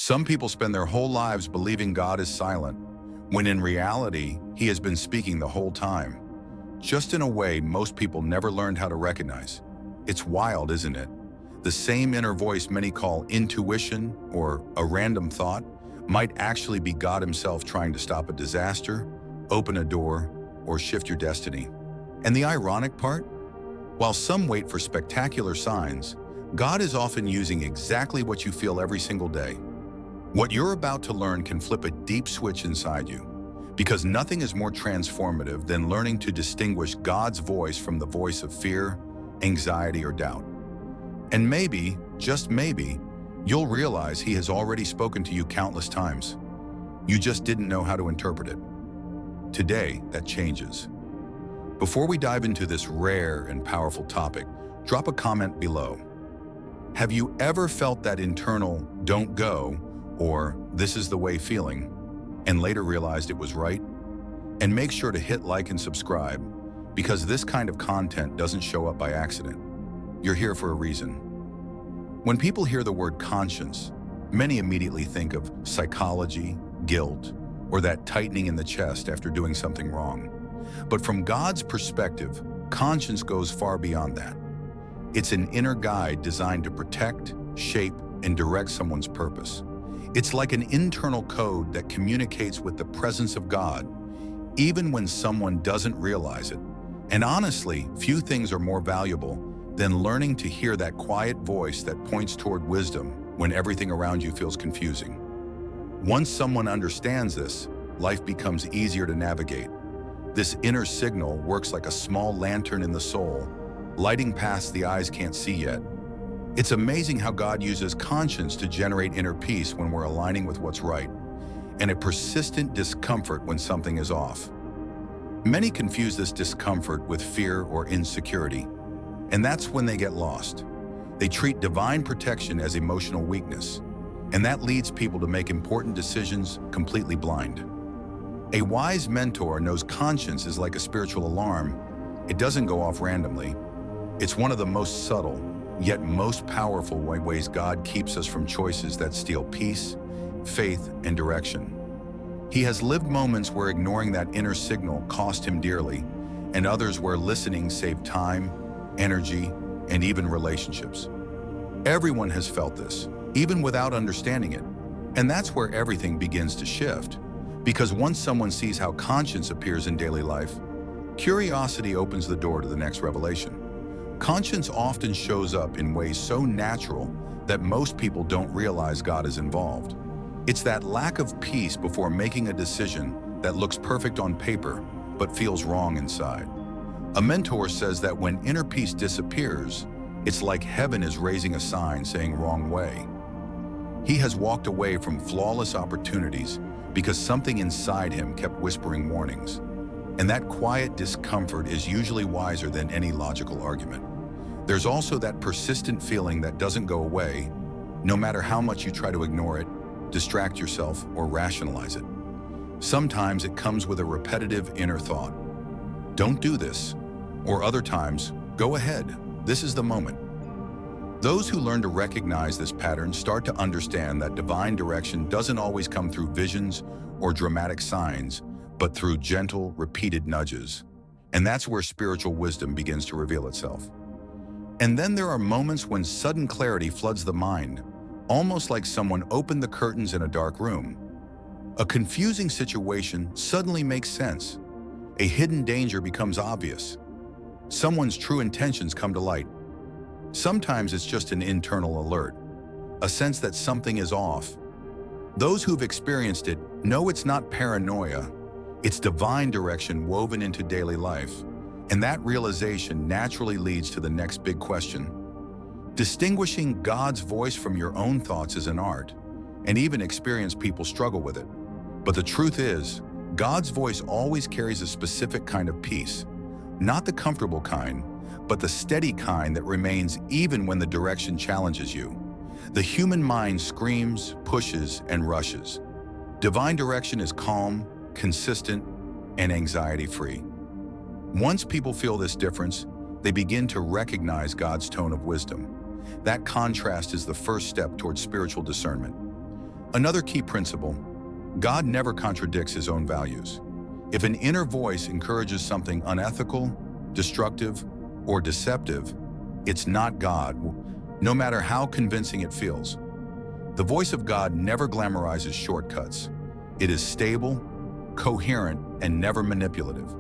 Some people spend their whole lives believing God is silent, when in reality, He has been speaking the whole time, just in a way most people never learned how to recognize. It's wild, isn't it? The same inner voice many call intuition or a random thought might actually be God Himself trying to stop a disaster, open a door, or shift your destiny. And the ironic part? While some wait for spectacular signs, God is often using exactly what you feel every single day. What you're about to learn can flip a deep switch inside you, because nothing is more transformative than learning to distinguish God's voice from the voice of fear, anxiety, or doubt. And maybe, just maybe, you'll realize He has already spoken to you countless times. You just didn't know how to interpret it. Today, that changes. Before we dive into this rare and powerful topic, drop a comment below. Have you ever felt that internal "don't go" or "this is the way" feeling, and later realized it was right? And make sure to hit like and subscribe, because this kind of content doesn't show up by accident. You're here for a reason. When people hear the word conscience, many immediately think of psychology, guilt, or that tightening in the chest after doing something wrong. But from God's perspective, conscience goes far beyond that. It's an inner guide designed to protect, shape, and direct someone's purpose. It's like an internal code that communicates with the presence of God, even when someone doesn't realize it. And honestly, few things are more valuable than learning to hear that quiet voice that points toward wisdom when everything around you feels confusing. Once someone understands this, life becomes easier to navigate. This inner signal works like a small lantern in the soul, lighting paths the eyes can't see yet. It's amazing how God uses conscience to generate inner peace when we're aligning with what's right, and a persistent discomfort when something is off. Many confuse this discomfort with fear or insecurity, and that's when they get lost. They treat divine protection as emotional weakness, and that leads people to make important decisions completely blind. A wise mentor knows conscience is like a spiritual alarm. It doesn't go off randomly. It's one of the most subtle, yet most powerful ways God keeps us from choices that steal peace, faith, and direction. He has lived moments where ignoring that inner signal cost him dearly, and others where listening saved time, energy, and even relationships. Everyone has felt this, even without understanding it. And that's where everything begins to shift. Because once someone sees how conscience appears in daily life, curiosity opens the door to the next revelation. Conscience often shows up in ways so natural that most people don't realize God is involved. It's that lack of peace before making a decision that looks perfect on paper but feels wrong inside. A mentor says that when inner peace disappears, it's like heaven is raising a sign saying "wrong way." He has walked away from flawless opportunities because something inside him kept whispering warnings. And that quiet discomfort is usually wiser than any logical argument. There's also that persistent feeling that doesn't go away, no matter how much you try to ignore it, distract yourself, or rationalize it. Sometimes it comes with a repetitive inner thought, "Don't do this," or other times, "Go ahead, this is the moment." Those who learn to recognize this pattern start to understand that divine direction doesn't always come through visions or dramatic signs, but through gentle, repeated nudges. And that's where spiritual wisdom begins to reveal itself. And then there are moments when sudden clarity floods the mind, almost like someone opened the curtains in a dark room. A confusing situation suddenly makes sense. A hidden danger becomes obvious. Someone's true intentions come to light. Sometimes it's just an internal alert, a sense that something is off. Those who've experienced it know it's not paranoia, it's divine direction woven into daily life. And that realization naturally leads to the next big question. Distinguishing God's voice from your own thoughts is an art, and even experienced people struggle with it. But the truth is, God's voice always carries a specific kind of peace, not the comfortable kind, but the steady kind that remains even when the direction challenges you. The human mind screams, pushes, and rushes. Divine direction is calm, consistent, and anxiety-free. Once people feel this difference, they begin to recognize God's tone of wisdom. That contrast is the first step towards spiritual discernment. Another key principle: God never contradicts his own values. If an inner voice encourages something unethical, destructive, or deceptive, it's not God, no matter how convincing it feels. The voice of God never glamorizes shortcuts. It is stable, coherent, and never manipulative.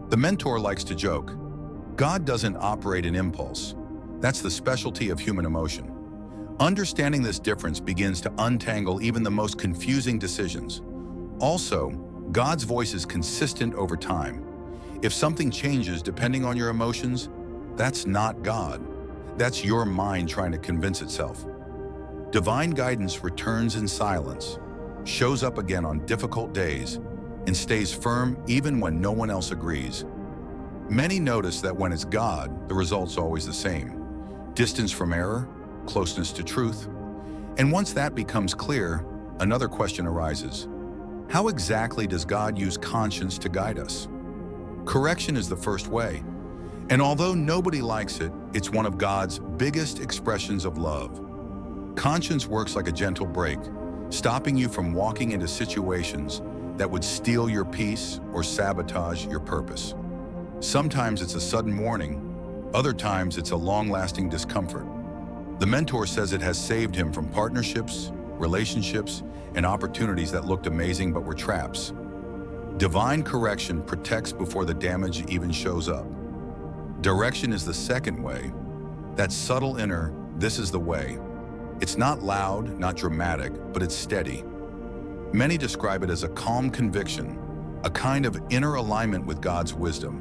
The mentor likes to joke, God doesn't operate in impulse. That's the specialty of human emotion. Understanding this difference begins to untangle even the most confusing decisions. Also, God's voice is consistent over time. If something changes depending on your emotions, that's not God. That's your mind trying to convince itself. Divine guidance returns in silence, shows up again on difficult days, and stays firm even when no one else agrees. Many notice that when it's God, the result's always the same: distance from error, closeness to truth. And once that becomes clear, another question arises. How exactly does God use conscience to guide us? Correction is the first way. And although nobody likes it, it's one of God's biggest expressions of love. Conscience works like a gentle brake, stopping you from walking into situations that would steal your peace or sabotage your purpose. Sometimes it's a sudden warning, other times it's a long-lasting discomfort. The mentor says it has saved him from partnerships, relationships, and opportunities that looked amazing but were traps. Divine correction protects before the damage even shows up. Direction is the second way. That subtle inner, this is the way. It's not loud, not dramatic, but it's steady. Many describe it as a calm conviction, a kind of inner alignment with God's wisdom.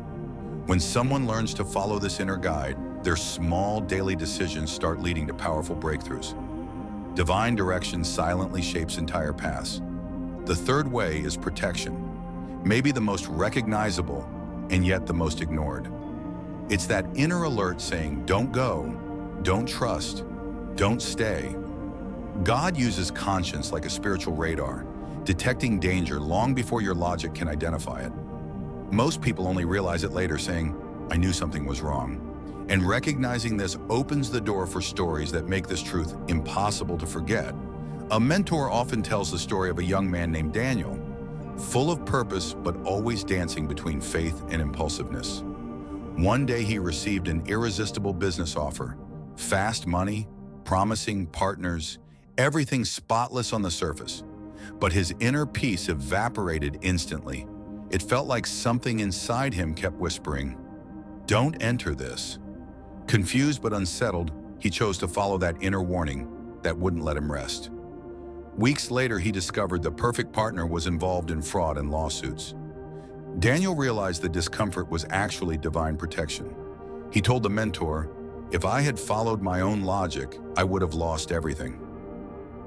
When someone learns to follow this inner guide, their small daily decisions start leading to powerful breakthroughs. Divine direction silently shapes entire paths. The third way is protection, maybe the most recognizable and yet the most ignored. It's that inner alert saying, don't go, don't trust, don't stay. God uses conscience like a spiritual radar, detecting danger long before your logic can identify it. Most people only realize it later, saying, I knew something was wrong. And recognizing this opens the door for stories that make this truth impossible to forget. A mentor often tells the story of a young man named Daniel, full of purpose but always dancing between faith and impulsiveness. One day he received an irresistible business offer, fast money, promising partners, everything spotless on the surface. But his inner peace evaporated instantly. It felt like something inside him kept whispering, don't enter this. Confused but unsettled, he chose to follow that inner warning that wouldn't let him rest. Weeks later, he discovered the perfect partner was involved in fraud and lawsuits. Daniel realized the discomfort was actually divine protection. He told the mentor, if I had followed my own logic, I would have lost everything.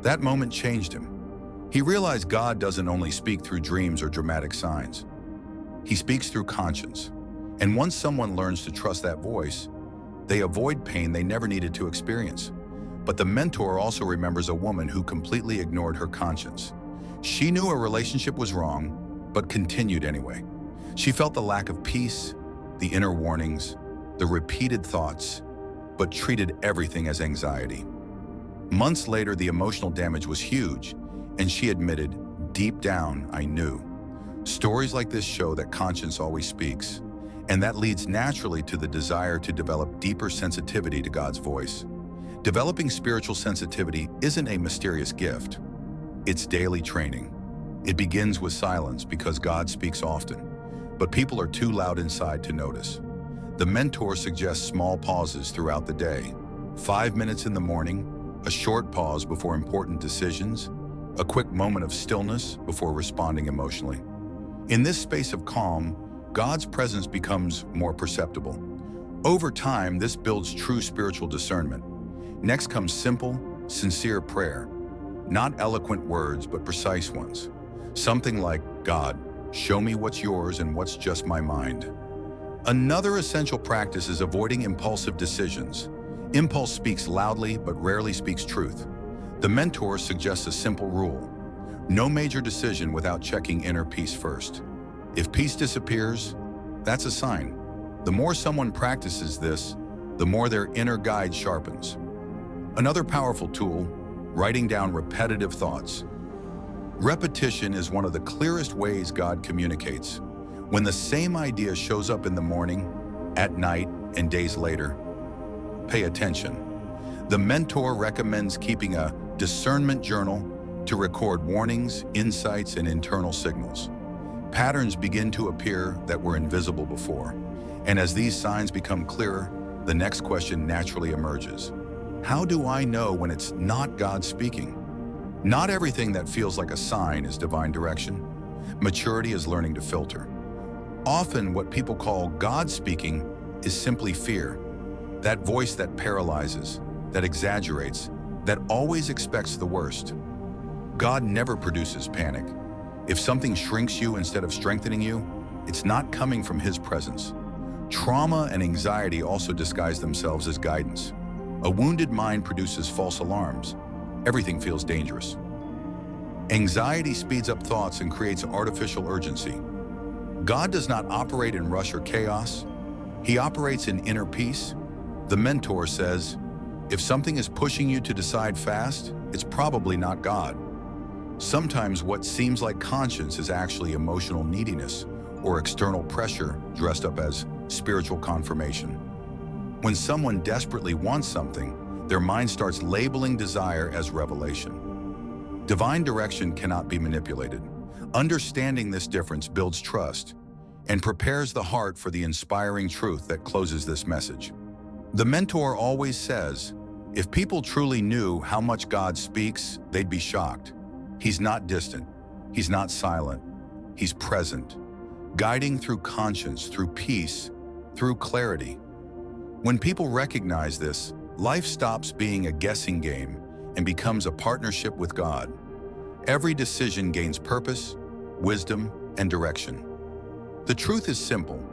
That moment changed him. He realized God doesn't only speak through dreams or dramatic signs. He speaks through conscience. And once someone learns to trust that voice, they avoid pain they never needed to experience. But the mentor also remembers a woman who completely ignored her conscience. She knew a relationship was wrong, but continued anyway. She felt the lack of peace, the inner warnings, the repeated thoughts, but treated everything as anxiety. Months later, the emotional damage was huge, and she admitted, deep down, I knew. Stories like this show that conscience always speaks, and that leads naturally to the desire to develop deeper sensitivity to God's voice. Developing spiritual sensitivity isn't a mysterious gift. It's daily training. It begins with silence because God speaks often, but people are too loud inside to notice. The mentor suggests small pauses throughout the day. 5 minutes in the morning, a short pause before important decisions, a quick moment of stillness before responding emotionally. In this space of calm, God's presence becomes more perceptible. Over time, this builds true spiritual discernment. Next comes simple, sincere prayer. Not eloquent words, but precise ones. Something like, God, show me what's yours and what's just my mind. Another essential practice is avoiding impulsive decisions. Impulse speaks loudly, but rarely speaks truth. The mentor suggests a simple rule. No major decision without checking inner peace first. If peace disappears, that's a sign. The more someone practices this, the more their inner guide sharpens. Another powerful tool, writing down repetitive thoughts. Repetition is one of the clearest ways God communicates. When the same idea shows up in the morning, at night, and days later, pay attention. The mentor recommends keeping a discernment journal to record warnings, insights, and internal signals. Patterns begin to appear that were invisible before. And as these signs become clearer, the next question naturally emerges. How do I know when it's not God speaking? Not everything that feels like a sign is divine direction. Maturity is learning to filter. Often what people call God speaking is simply fear. That voice that paralyzes, that exaggerates, that always expects the worst. God never produces panic. If something shrinks you instead of strengthening you, it's not coming from His presence. Trauma and anxiety also disguise themselves as guidance. A wounded mind produces false alarms. Everything feels dangerous. Anxiety speeds up thoughts and creates artificial urgency. God does not operate in rush or chaos. He operates in inner peace. The mentor says, if something is pushing you to decide fast, it's probably not God. Sometimes what seems like conscience is actually emotional neediness or external pressure dressed up as spiritual confirmation. When someone desperately wants something, their mind starts labeling desire as revelation. Divine direction cannot be manipulated. Understanding this difference builds trust and prepares the heart for the inspiring truth that closes this message. The mentor always says, if people truly knew how much God speaks, they'd be shocked. He's not distant. He's not silent. He's present, guiding through conscience, through peace, through clarity. When people recognize this, life stops being a guessing game and becomes a partnership with God. Every decision gains purpose, wisdom, and direction. The truth is simple.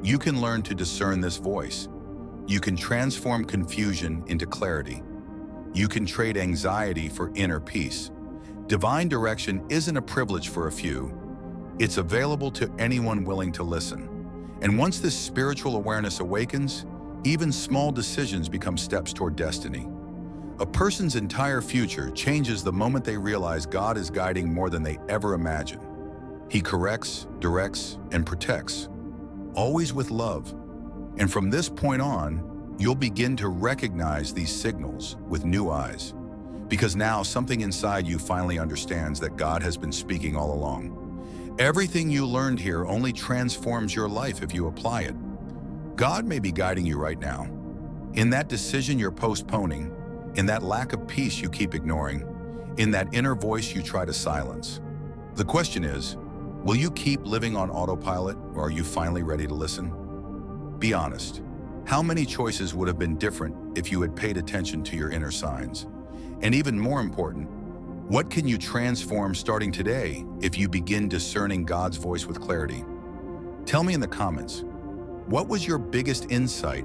You can learn to discern this voice. You can transform confusion into clarity. You can trade anxiety for inner peace. Divine direction isn't a privilege for a few. It's available to anyone willing to listen. And once this spiritual awareness awakens, even small decisions become steps toward destiny. A person's entire future changes the moment they realize God is guiding more than they ever imagined. He corrects, directs, and protects, always with love. And from this point on, you'll begin to recognize these signals with new eyes, because now something inside you finally understands that God has been speaking all along. Everything you learned here only transforms your life if you apply it. God may be guiding you right now. In that decision you're postponing, in that lack of peace you keep ignoring, in that inner voice you try to silence. The question is, will you keep living on autopilot, or are you finally ready to listen? Be honest. How many choices would have been different if you had paid attention to your inner signs? And even more important, what can you transform starting today if you begin discerning God's voice with clarity? Tell me in the comments, what was your biggest insight,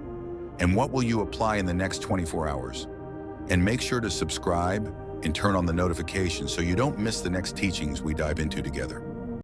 and what will you apply in the next 24 hours? And make sure to subscribe and turn on the notifications so you don't miss the next teachings we dive into together.